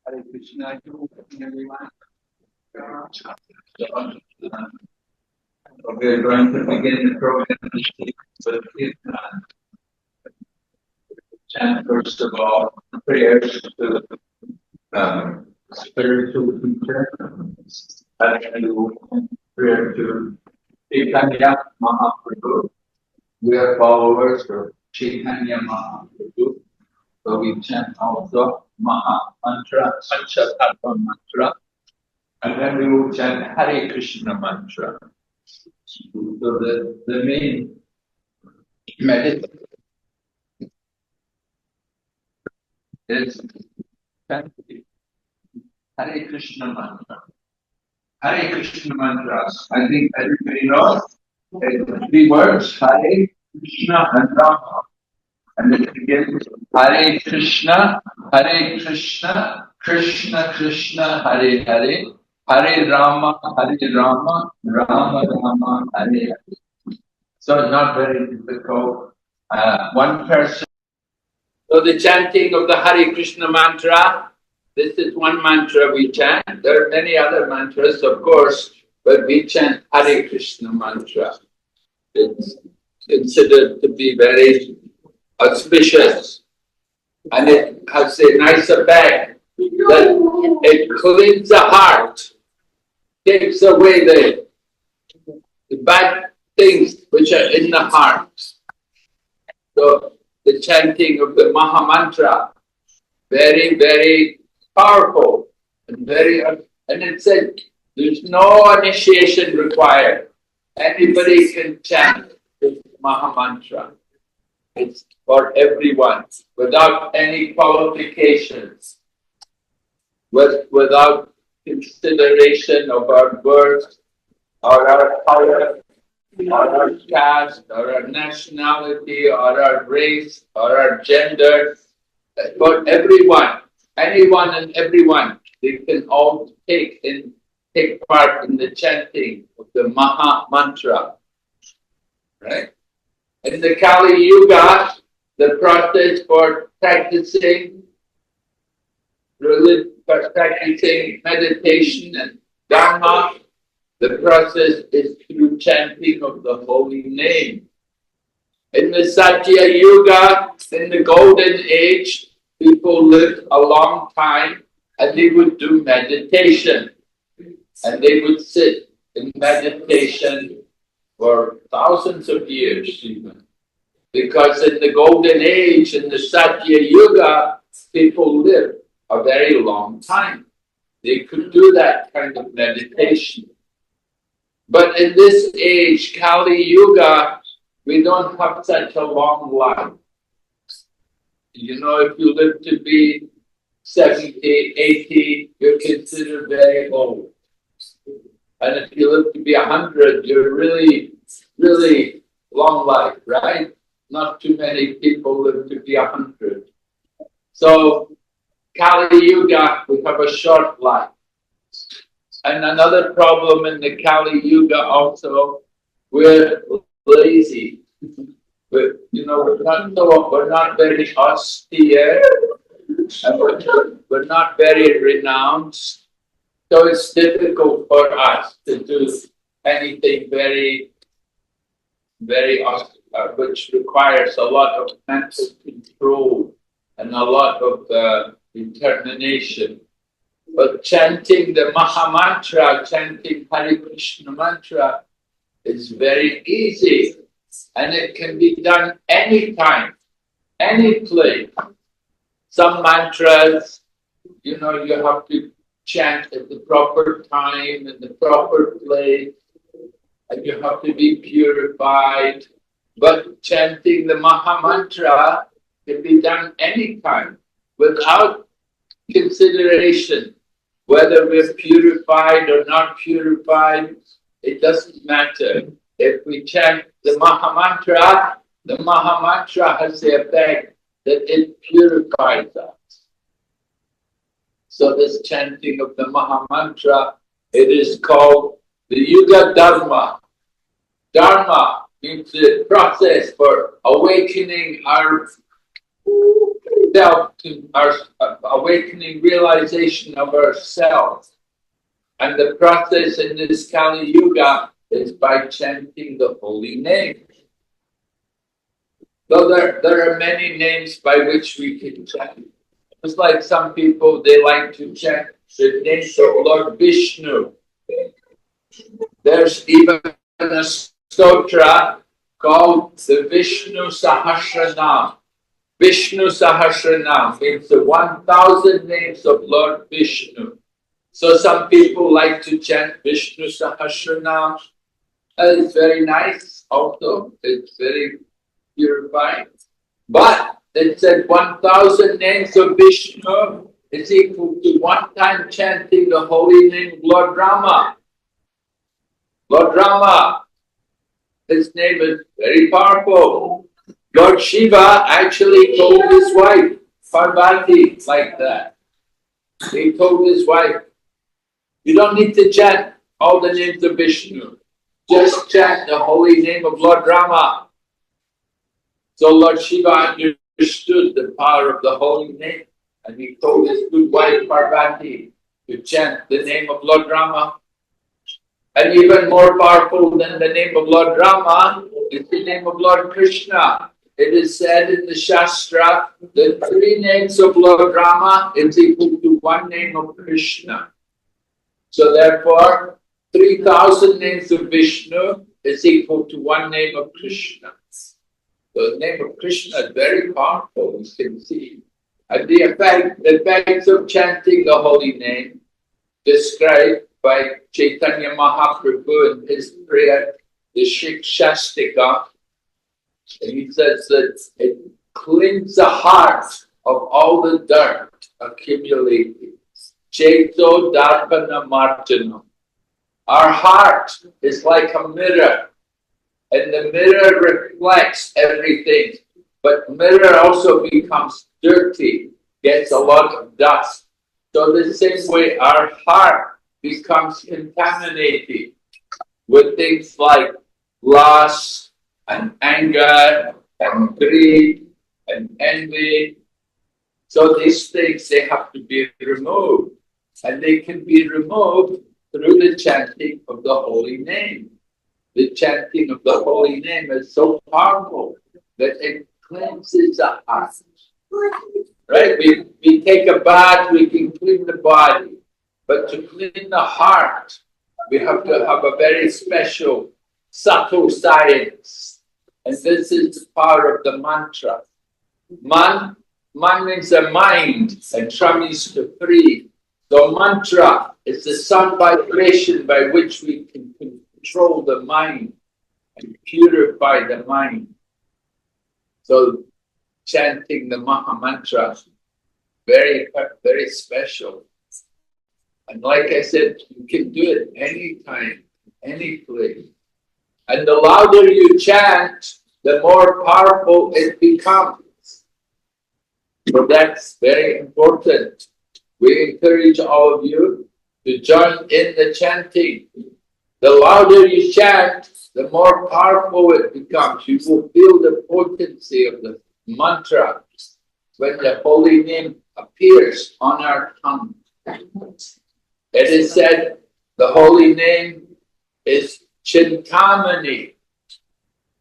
Hare Krishna to everyone. We are going to begin the program with Kirtan. Chant first of all prayers to spiritual teacher, and prayer to Chaitanya Mahaprabhu. We are followers of Chaitanya Mahaprabhu. So we chant also Maha Mantra, Panchatattva Mantra, and then we will chant Hare Krishna Mantra. So the main meditation is chanting Hare Krishna Mantra. Hare Krishna Mantras, I think everybody knows. It's 3 words, Hare Krishna and Rama. And it begins Hare Krishna, Krishna Krishna, Hare Hare, Hare Rama, Rama Rama, Hare Hare. So it's not very difficult. One person. So the chanting of the Hare Krishna mantra, this is one mantra we chant. There are many other mantras, of course, but we chant Hare Krishna mantra. It's considered to be very auspicious, and it has a nice effect that it cleans the heart, takes away the bad things which are in the heart. So the chanting of the Maha Mantra, very, very powerful and it said there's no initiation required. Anybody can chant this Maha Mantra. It's for everyone, without any qualifications, without consideration of our birth, or our color, or our caste, or our nationality, or our race, or our gender. For everyone, anyone and everyone, they can all take part in the chanting of the Maha Mantra. Right? In the Kali Yuga, the process for practicing meditation and Dharma, the process is through chanting of the holy name. In the Satya Yuga, in the Golden Age, people lived a long time and they would do meditation. And they would sit in meditation for thousands of years even. Because in the Golden Age, in the Satya Yuga, people lived a very long time. They could do that kind of meditation. But in this age, Kali Yuga, we don't have such a long life. You know, if you live to be 70, 80, you're considered very old. And if you live to be 100, you're really, really long life, right? Not too many people live to be 100. So, Kali Yuga, we have a short life. And another problem in the Kali Yuga also, we're lazy. We're not very austere, and we're not very renounced. So it's difficult for us to do anything very, very austere, which requires a lot of mental control and a lot of determination. But chanting the Maha Mantra, chanting Hare Krishna Mantra is very easy. And it can be done anytime, any place. Some mantras, you have to chant at the proper time, in the proper place, and you have to be purified. But chanting the Maha Mantra can be done anytime, without consideration. Whether we're purified or not purified, it doesn't matter. If we chant the Maha Mantra has the effect that it purifies us. So this chanting of the Maha Mantra, it is called the Yuga Dharma. Dharma means the process for awakening our self to our awakening realization of ourselves. And the process in this Kali Yuga is by chanting the holy name. Though there are many names by which we can chant. It's like some people, they like to chant the names of Lord Vishnu. There's even a stotra called the Vishnu Sahasranam. Vishnu Sahasranam means the 1,000 names of Lord Vishnu. So some people like to chant Vishnu Sahasranam. It's very nice also. It's very purifying. But it said 1,000 names of Vishnu is equal to one time chanting the holy name of Lord Rama. Lord Rama, his name is very powerful. Lord Shiva actually told his wife, Parvati, like that. He told his wife, you don't need to chant all the names of Vishnu. Just chant the holy name of Lord Rama. So Lord Shiva understood the power of the holy name, and he told his good wife Parvati to chant the name of Lord Rama. And even more powerful than the name of Lord Rama is the name of Lord Krishna. It is said in the Shastra that 3 names of Lord Rama is equal to 1 name of Krishna. So therefore, 3,000 names of Vishnu is equal to 1 name of Krishna. The name of Krishna is very powerful, you can see. And the effects of chanting the holy name described by Chaitanya Mahaprabhu in his prayer, the Shikshastika. And he says that it cleans the heart of all the dirt accumulated. Chaito Darpana Marjanam. Our heart is like a mirror, and the mirror reflects everything. But mirror also becomes dirty, gets a lot of dust. So the same way our heart becomes contaminated with things like lust and anger and greed and envy. So these things, they have to be removed. And they can be removed through the chanting of the holy name. The chanting of the holy name is so powerful that it cleanses the heart. Right? We take a bath, we can clean the body. But to clean the heart, we have to have a very special, subtle science. And this is the power of the mantra. Man means a mind, and tra means to free. So mantra is the sound vibration by which we can control the mind and purify the mind. So chanting the Maha Mantra, very, very special. And like I said, you can do it anytime, any place. And the louder you chant, the more powerful it becomes. So that's very important. We encourage all of you to join in the chanting. The louder you chant, the more powerful it becomes. You will feel the potency of the mantra when the holy name appears on our tongue. It is said the holy name is Chintamani.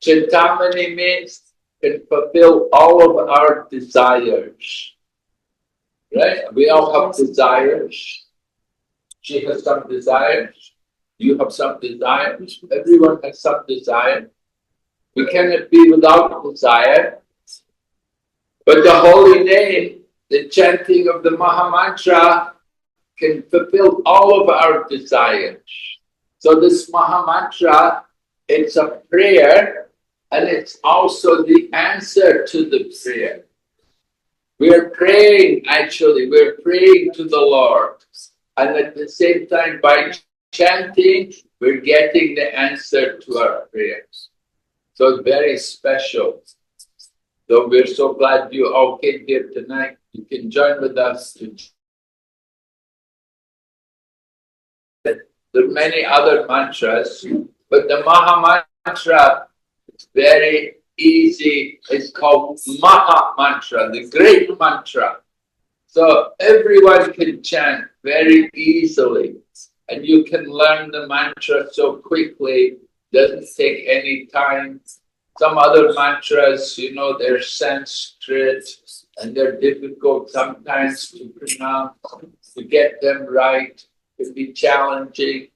Chintamani means can fulfill all of our desires. Right? We all have desires. She has some desires. You have some desires. Everyone has some desire. We cannot be without desire. But the holy name, the chanting of the Maha Mantra, can fulfill all of our desires. So this Maha Mantra, it's a prayer, and it's also the answer to the prayer. We're praying, actually, we're praying to the Lord. And at the same time, by chanting, we're getting the answer to our prayers. So it's very special. So we're so glad you all came here tonight. You can join with us. There are many other mantras, but the Maha Mantra is very easy. It's called Maha Mantra, the great mantra. So everyone can chant very easily, and you can learn the mantra so quickly. Doesn't take any time. Some other mantras, you know, they're Sanskrit and they're difficult sometimes to pronounce. To get them right can be challenging.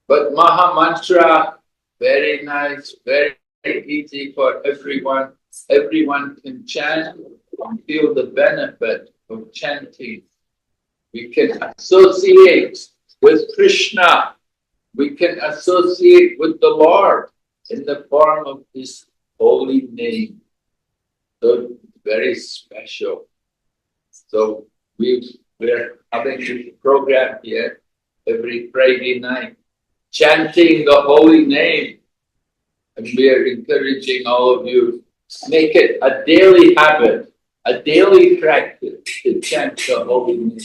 But Maha Mantra, very nice, very easy for everyone. Everyone can chant and feel the benefit of chanting. We can associate with Krishna. We can associate with the Lord in the form of His holy name. So very special. So we're having this program here every Friday night, chanting the holy name. And we are encouraging all of you, make it a daily habit, a daily practice to chant the holy name.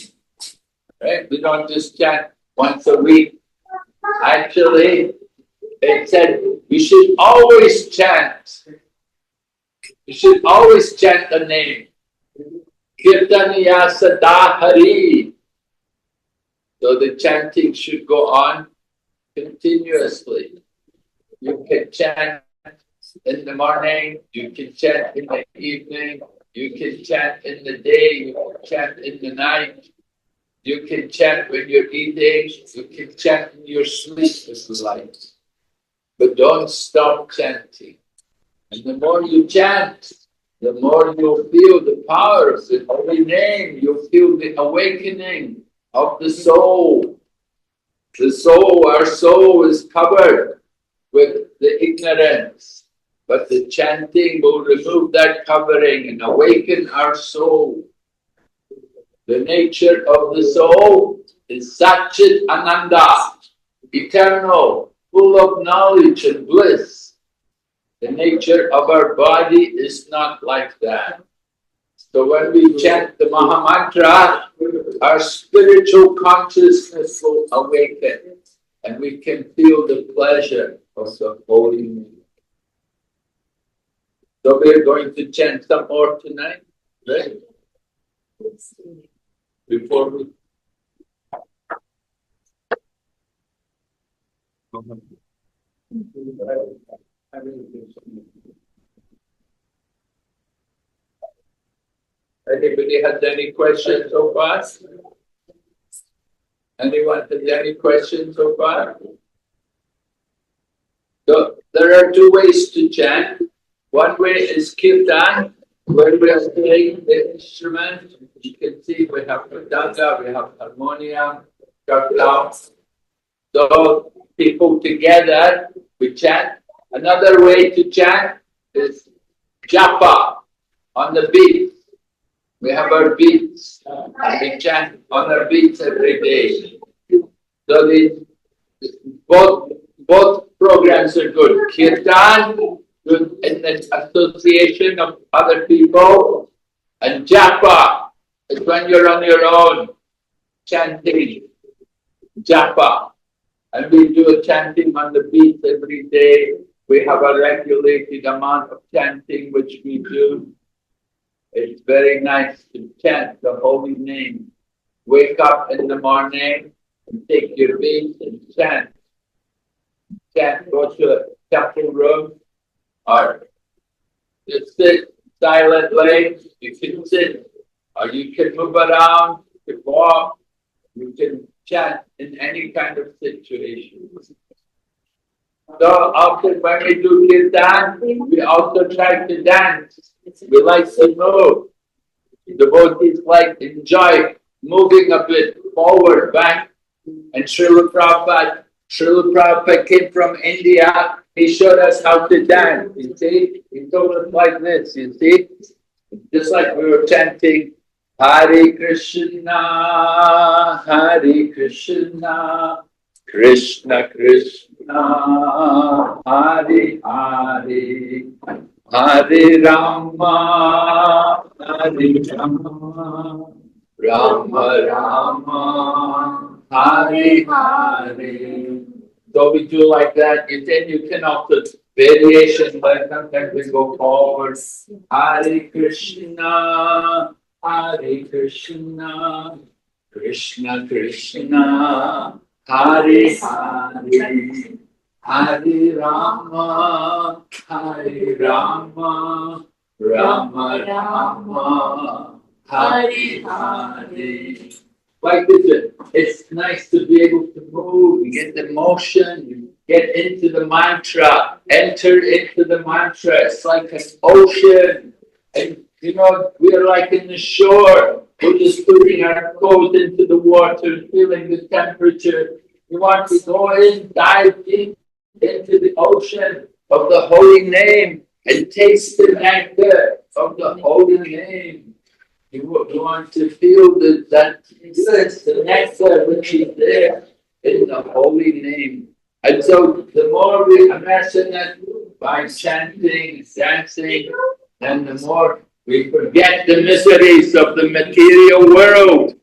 Right? We don't just chant once a week. Actually, it said we should always chant. You should always chant the name. Kirtaniya Sada Hari. So the chanting should go on continuously. You can chant in the morning, you can chant in the evening, you can chant in the day, you can chant in the night. You can chant when you're eating, you can chant in your sleep if you like. But don't stop chanting. And the more you chant, the more you'll feel the power of the holy name. You'll feel the awakening of the soul. The soul, our soul is covered with the ignorance. But the chanting will remove that covering and awaken our soul. The nature of the soul is Satchit Ananda, eternal, full of knowledge and bliss. The nature of our body is not like that. So when we chant the Maha Mantra, our spiritual consciousness will awaken and we can feel the pleasure of the holy name. So we're going to chant some more tonight, right? Before we... Anybody has any questions so far? Anyone has any questions so far? So there are two ways to chant. One way is kirtan, where we are playing the instrument. You can see we have mridanga, we have harmonium, kartal. So people together, we chant. Another way to chant is japa, on the beat. We have our beats, and we chant on our beats every day. So both programs are good. Kirtan, good in the association of other people, and japa is when you're on your own, chanting, japa. And we do a chanting on the beats every day. We have a regulated amount of chanting which we do. It's very nice to chant the holy name. Wake up in the morning and take your beats and chant. Chant, go to a temple room or just sit silently. You can sit or you can move around, you can walk, you can chant in any kind of situation. So often when we do kirtan, we also try to dance. We like to move. The devotees like to enjoy moving a bit forward, back. And Srila Prabhupada came from India. He showed us how to dance. You see, he told us like this. You see, just like we were chanting, Hare Krishna, Hare Krishna, Krishna Krishna, Hare Hare, Hare Rama, Hare Rama, Rama Rama, Hare Hare. So we do like that. And then you can also variation, but sometimes we go forward. Hare Krishna, Hare Krishna, Krishna Krishna, Hare Hare, Hare Rama, Hare Rama, Rama Rama, Hare Hare. Like this, it's nice to be able to move, you get the motion, you get into the mantra, enter into the mantra. It's like an ocean. And you know, we're like in the shore. We're just putting our toes into the water, feeling the temperature. We want to go in, dive deep into the ocean of the holy name and taste the nectar of the holy name. You want to feel that the nectar which is there in the holy name. And so the more we immerse in it by chanting, dancing, then the more we forget the miseries of the material world.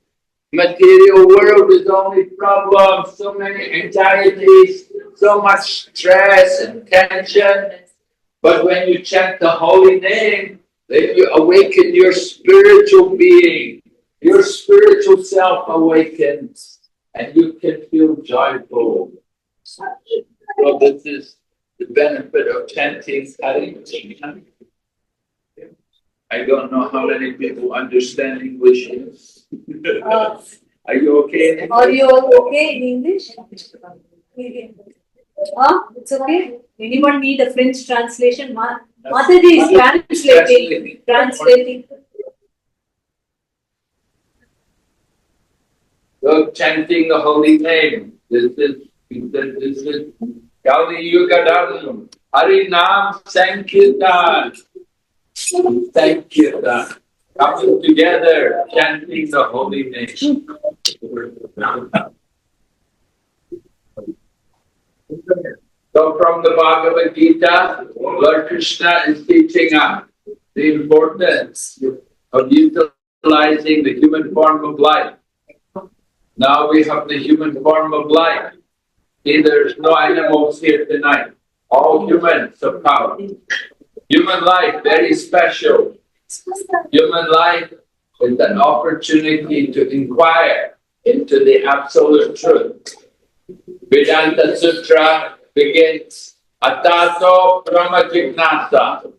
Material world is only problems, so many anxieties, so much stress and tension. But when you chant the holy name, then you awaken your spiritual being. Your spiritual self awakens, and you can feel joyful. So this is the benefit of chanting Hare Krishna. I don't know how many people understand English. Are you okay? Are you okay in English? It's okay. Anyone need a French translation? Mataji is translating. So chanting the holy name. This is Kali Yuga Dharma. Hari Nam Sankirtan. Sankirtan. Coming together, chanting the holy name. So from the Bhagavad Gita, Lord Krishna is teaching us the importance of utilizing the human form of life. Now we have the human form of life. See, there's no animals here tonight. All humans of power. Human life, very special. Human life is an opportunity to inquire into the absolute truth. Vedanta Sutra begins, Atato Brahma Jignasa.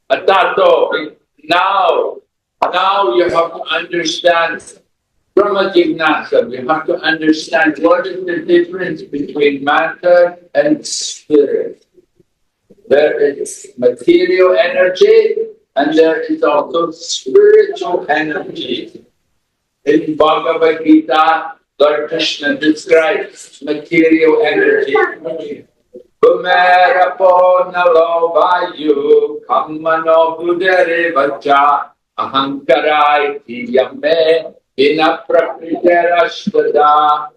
Atato, now you have to understand Brahma Jignasa. You have to understand what is the difference between matter and spirit. There is material energy and there is also spiritual energy. In Bhagavad Gita, Lord Krishna describes material energy. Bhumerapo nalo vayu kammano budere vacha ahankarai tiyame inaprakriterashtada.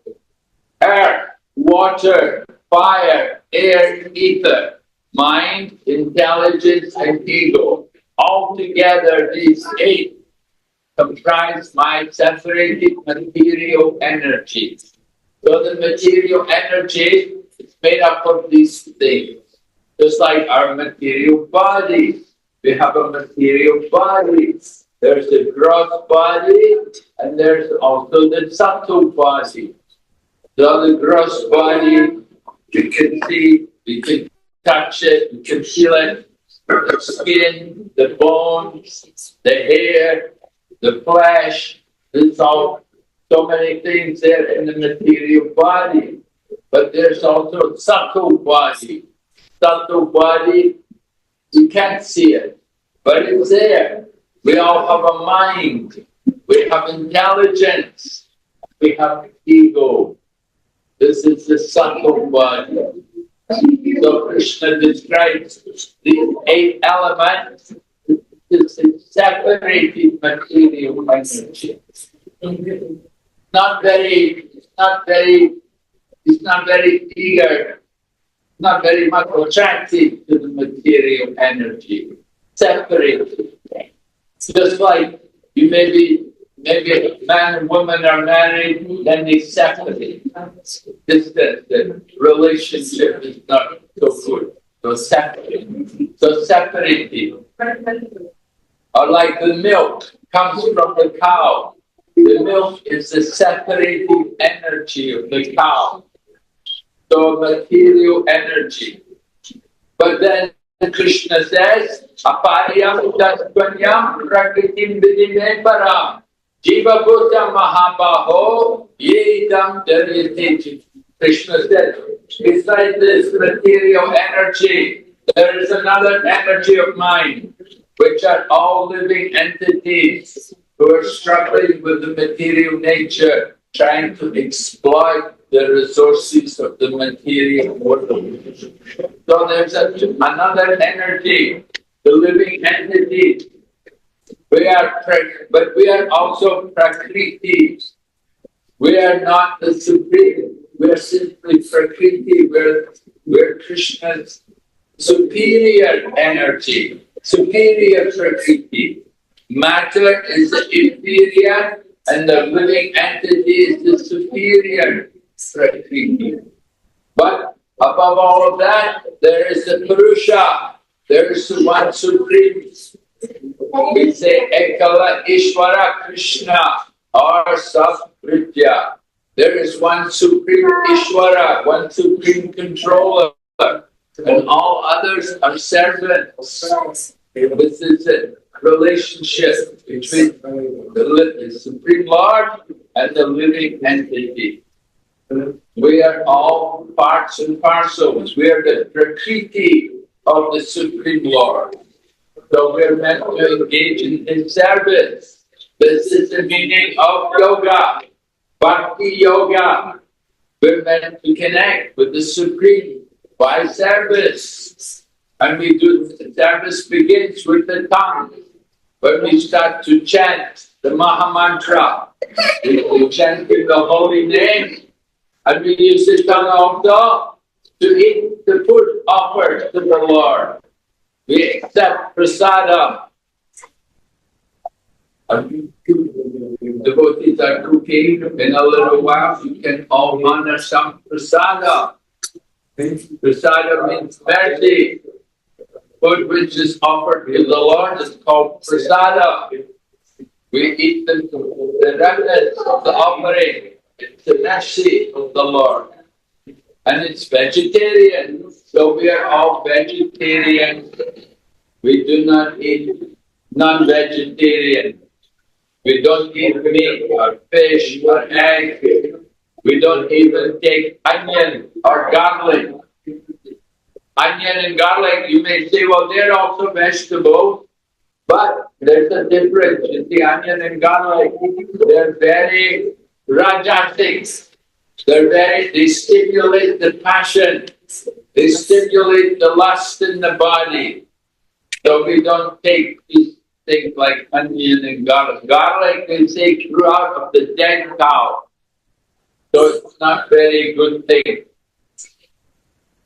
Earth, water, fire, air, ether, mind, intelligence, and ego. All together, these 8 comprise my separated material energy. So the material energy is made up of these things. Just like our material bodies. We have a material body. There's the gross body and there's also the subtle body. So the gross body, you can see, you can touch it, you can feel it. The skin, the bones, the hair, the flesh, there's all so many things there in the material body. But there's also subtle body. Subtle body, you can't see it, but it's there. We all have a mind. We have intelligence. We have ego. This is the subtle body. So Krishna describes these 8 elements. This is separated material energy. It's not very eager, not very much attracted to the material energy. Separated. Just like you maybe a man and woman are married, then they separate. The relationship is not so good. So separated. Or like the milk comes from the cow. The milk is the separating energy of the cow. So material energy. But then Krishna says, Apariyam tastvanyam prakritim vidime param. Jiva bhuta mahabaho yedam daryate. Krishna said, besides this material energy, there is another energy of mind, which are all living entities who are struggling with the material nature, trying to exploit the resources of the material world. So there's another energy, the living entity. But we are also Prakriti. We are not the supreme. We are simply Prakriti. We're Krishna's superior energy, superior Prakriti. Matter is the inferior, and the living entity is the superior Prakriti. But above all of that, there is the Purusha. There is the one supreme. We say Ekala Ishvara Krishna or Sabhritya. There is one supreme Ishvara, one supreme controller, and all others are servants. This is a relationship between the Supreme Lord and the living entity. We are all parts and parcels. We are the Prakriti of the Supreme Lord. So we're meant to engage in His service. This is the meaning of yoga, bhakti yoga. We're meant to connect with the Supreme by service. And we do, the service begins with the tongue. When we start to chant the Maha Mantra, we chant in the holy name, and we use the tongue also to eat the food offered to the Lord. We accept prasadam. Devotees are cooking. In a little while, you can all honor some prasadam. Prasadam means mercy. Food which is offered to the Lord is called prasadam. We eat the remnants of the offering. It's the mercy of the Lord. And it's vegetarian. So we are all vegetarian. We do not eat non-vegetarian. We don't eat meat or fish or egg. We don't even take onion or garlic. Onion and garlic, you may say, well, they're also vegetables. But there's a difference. You see, onion and garlic, they're very rajasic. They stimulate the passion. They stimulate the lust in the body. So we don't take these things like onion and garlic. Garlic they say grew out of the dead cow. So it's not very good thing.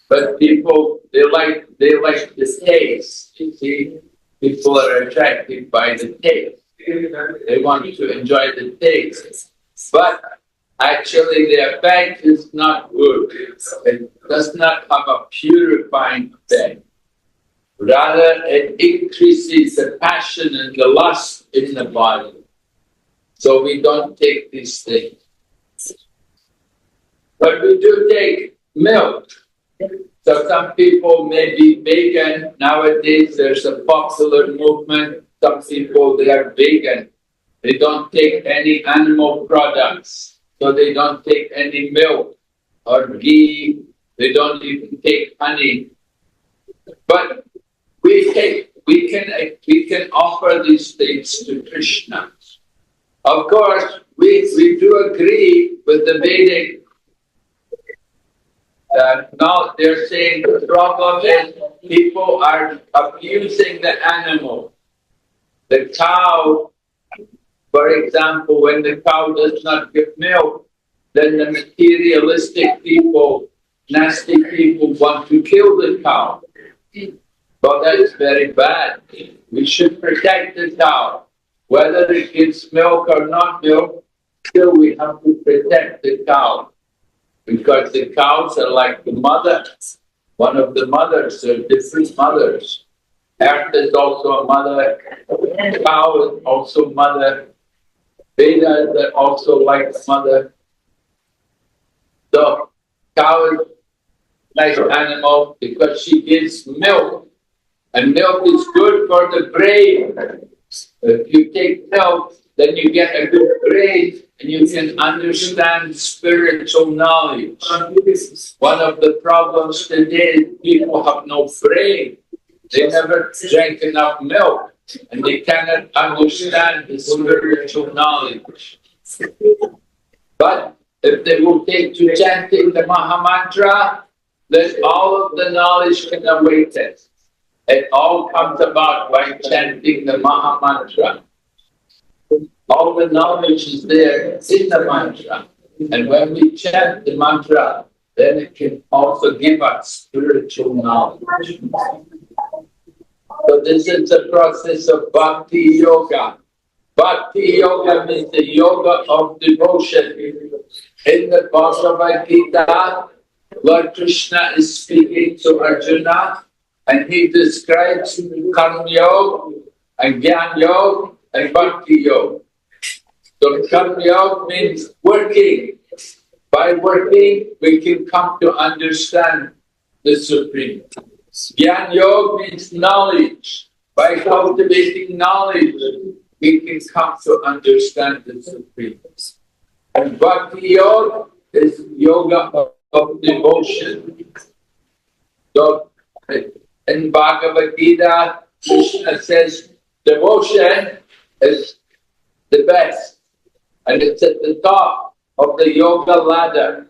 But people, they like the taste. You see, people are attracted by the taste. They want to enjoy the taste. But actually, the effect is not good. It does not have a purifying effect. Rather, it increases the passion and the lust in the body. So we don't take these things. But we do take milk. So some people may be vegan. Nowadays, there's a popular movement. Some people, they are vegan. They don't take any animal products. So they don't take any milk or ghee. They don't even take honey. But we can offer these things to Krishna. Of course, we do agree with the Vedic. Now they're saying the problem is people are abusing the animal. The cow, for example, when the cow does not give milk, then the materialistic people, nasty people want to kill the cow. But that is very bad. We should protect the cow. Whether it gives milk or not milk, still we have to protect the cow. Because the cows are like the mother. one of the mothers. There are different mothers. Earth is also a mother. Cow is also mother. Veda is also like mother. The cow is a nice animal because she gives milk. And milk is good for the brain. If you take milk, then you get a good brain and you can understand spiritual knowledge. One of the problems today is people have no brain. They never drank enough milk and they cannot understand the spiritual knowledge. But if they will take to chanting the Mahamantra, then all of the knowledge can awaken. It all comes about by chanting the Mahamantra. All the knowledge is there in the mantra. And when we chant the mantra, then it can also give us spiritual knowledge. So this is the process of Bhakti Yoga. Bhakti Yoga means the yoga of devotion. In the Bhagavad Gita, Lord Krishna is speaking to Arjuna, and he describes Karma Yoga and Jnana Yoga and Bhakti Yoga. So Karma Yoga means working. By working, we can come to understand the Supreme. Jnana Yoga means knowledge. By cultivating knowledge, we can come to understand the Supreme. And Bhakti Yoga is yoga of devotion. So in Bhagavad Gita, Krishna says devotion is the best, and it's at the top of the yoga ladder.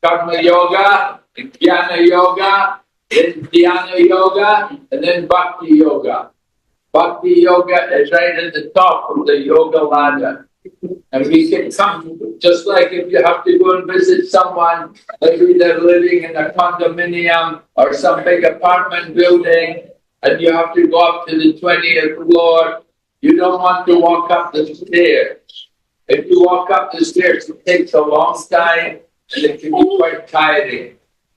Karma Yoga, Jnana Yoga, then Dhyana Yoga, and then Bhakti Yoga. Bhakti Yoga is right at the top of the yoga ladder. And we can come, just like if you have to go and visit someone, maybe they're living in a condominium or some big apartment building, and you have to go up to the 20th floor, you don't want to walk up the stairs. If you walk up the stairs, it takes a long time, and it can be quite tiring.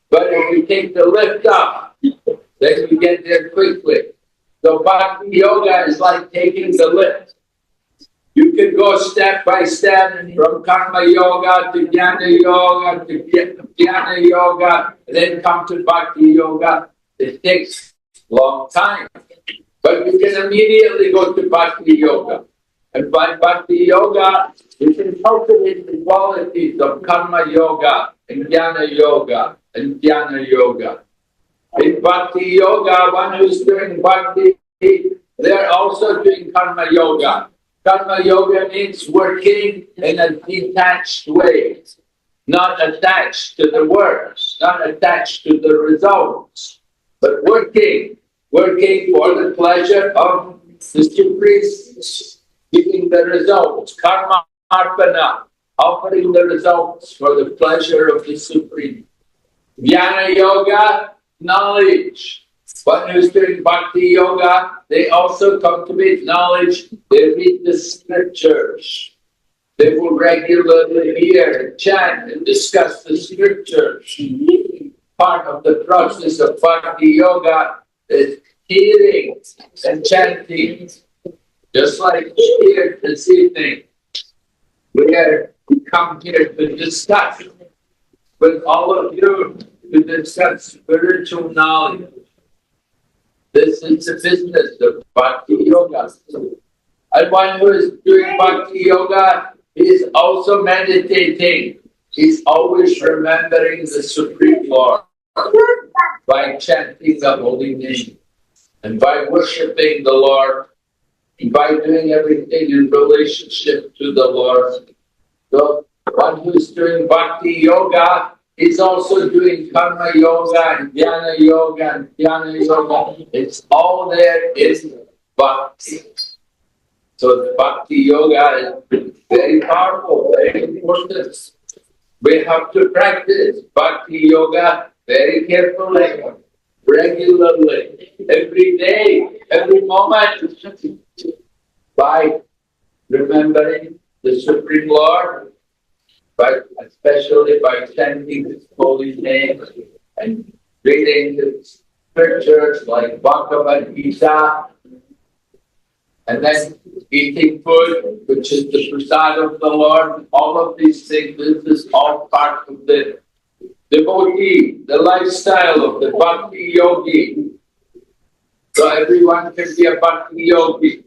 But if you take the lift up, then you get there quickly. So Bhakti Yoga is like taking the lift. You can go step by step from Karma Yoga to Jnana Yoga to Dhyana Yoga, and then come to Bhakti Yoga. It takes a long time. But you can immediately go to Bhakti Yoga. And by Bhakti Yoga, you can cultivate the qualities of Karma Yoga and Jnana Yoga and Dhyana Yoga. In Bhakti Yoga, one who's doing Bhakti, they're also doing Karma Yoga. Karma Yoga means working in a detached way, not attached to the works, not attached to the results, but working for the pleasure of the Supreme, giving the results, karma arpana, offering the results for the pleasure of the Supreme. Jnana Yoga, knowledge. One who's doing Bhakti Yoga, they also cultivate knowledge. They read the scriptures. They will regularly hear and chant and discuss the scriptures. Part of the process of Bhakti Yoga is hearing and chanting. Just like here this evening, we come here to discuss with all of you, to discuss spiritual knowledge. This is the business of Bhakti Yoga. And one who is doing Bhakti Yoga is also meditating. He's always remembering the Supreme Lord by chanting the holy name and by worshipping the Lord and by doing everything in relationship to the Lord. So one who is doing Bhakti Yoga is also doing Karma Yoga and Jnana Yoga and Dhyana Yoga. It's all there in Bhakti. So the Bhakti Yoga is very powerful, very important. We have to practice Bhakti Yoga very carefully, regularly, every day, every moment, by remembering the Supreme Lord, but especially by chanting His holy name and reading the scriptures like Bhagavad Gita, and then eating food, which is the prasad of the Lord. All of these things, this is all part of the devotee, the lifestyle of the bhakti yogi. So everyone can be a bhakti yogi.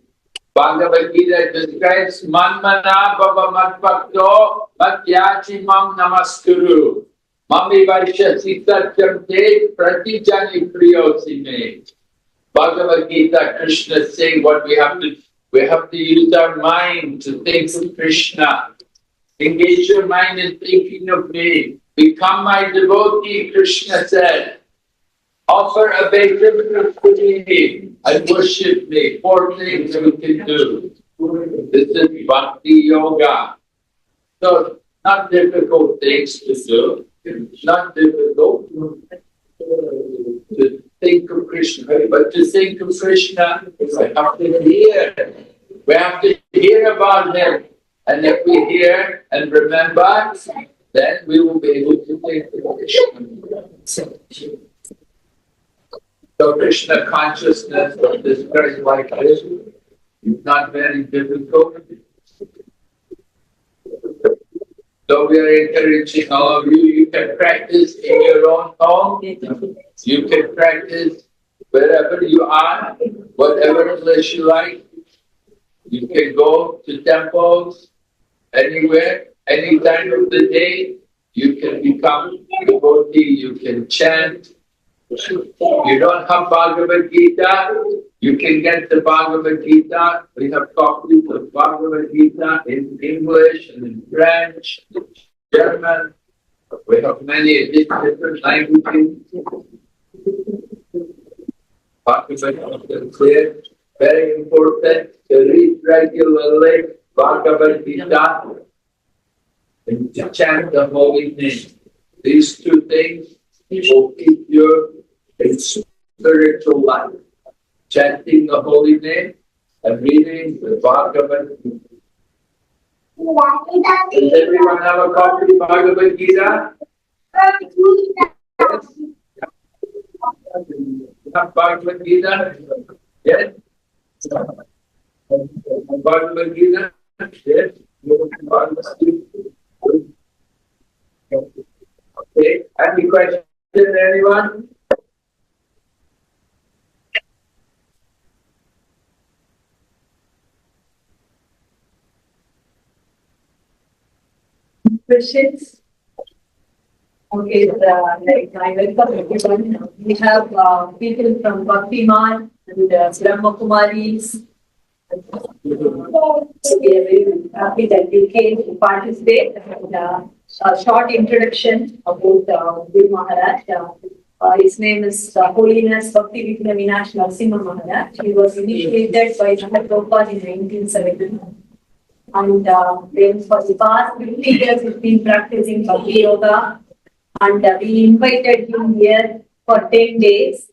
Bhagavad Gita describes Manmana Baba Madbhakto Matyachi Mam Namaskuru Mami Vaishyasi Satyam Te Pratijani Priyosi Me. Bhagavad Gita, Krishna is saying what we have to use our mind to think of Krishna. Engage your mind in thinking of me. Become my devotee, Krishna said. Offer obeisance to me and worship me. 4 things we can do. This is Bhakti Yoga. So, not difficult things to do. Not difficult to think of Krishna. But to think of Krishna, we have to hear. We have to hear about him. And if we hear and remember, then we will be able to think of Krishna. So Krishna consciousness of this very like this is not very difficult. So we are encouraging all of you, you can practice in your own home. You can practice wherever you are, whatever place you like. You can go to temples, anywhere, any time of the day. You can become a devotee, you can chant. You don't have Bhagavad Gita, you can get the Bhagavad Gita. We have copies of Bhagavad Gita in English and in French, German. We have many different languages. Bhagavad Gita is clear. Very important to read regularly Bhagavad Gita and to chant the holy name. These 2 things will keep you in spiritual life. Chanting the holy name and reading the Bhagavad Gita. Does everyone have a copy of Bhagavad Gita? Yes. You have Bhagavad Gita? Yes? Bhagavad Gita? Yes? Okay. Any question, anyone? Questions? Okay, I welcome everyone. We have people from Bhaktiman and Brahma Kumaris. We are very happy that you came to participate. And, a short introduction about Guru Maharaj. His name is Holiness Bhakti Vigna Vinash Narasimha Maharaj. He was initiated by Srila Prabhupada in 1970. And then for the past 50 years, he's been practicing Bhakti Yoga. And we invited him here for 10 days.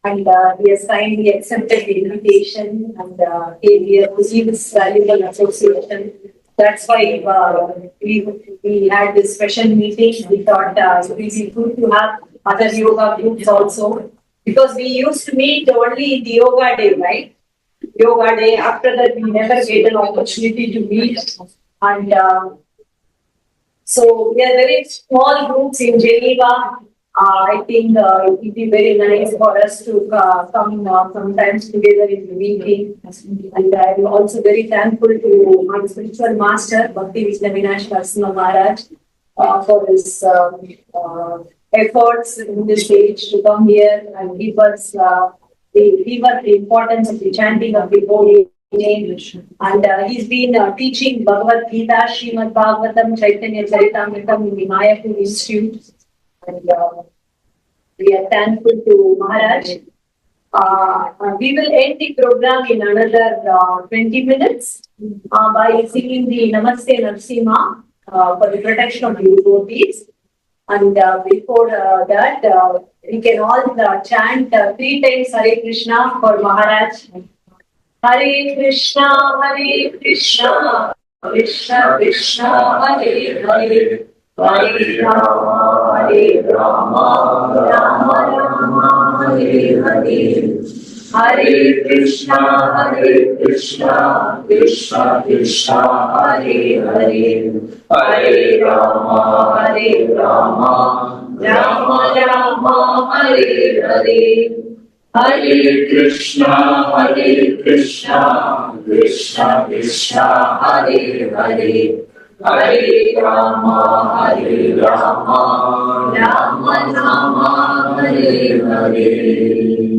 And he has kindly accepted the invitation and came here to see this valuable association. That's why we had this special meeting. We thought it would be good to have other yoga groups also. Because we used to meet only in the yoga day, right? Yoga day. After that, we never get an opportunity to meet. And so we are very small groups in Geneva. I think it would be very nice for us to come sometimes together in the meeting. And I'm also very thankful to my spiritual master, Bhakti Vigna Vinash Narasimha Maharaj, for his efforts in this stage to come here and give us the importance of the chanting of the holy name. And he's been teaching Bhagavad Gita, Srimad Bhagavatam, Chaitanya Charitamrita in the Mayapur Institute. And we are thankful to Maharaj. We will end the program in another 20 minutes by singing the Namaste Narasimha for the protection of the devotees. And before that, we can all chant 3 times Hare Krishna for Maharaj. Hare Krishna, Krishna Krishna, Hare Hare. Hare Rama, Rama Rama. Hare Hare, Hare Krishna, Krishna Krishna, Hare Hare, Hare Rama, Rama Rama, Hare Hare, Hare Krishna, Krishna Krishna, Hare Hare, Hare Rama, Rama Rama, Hare Hare.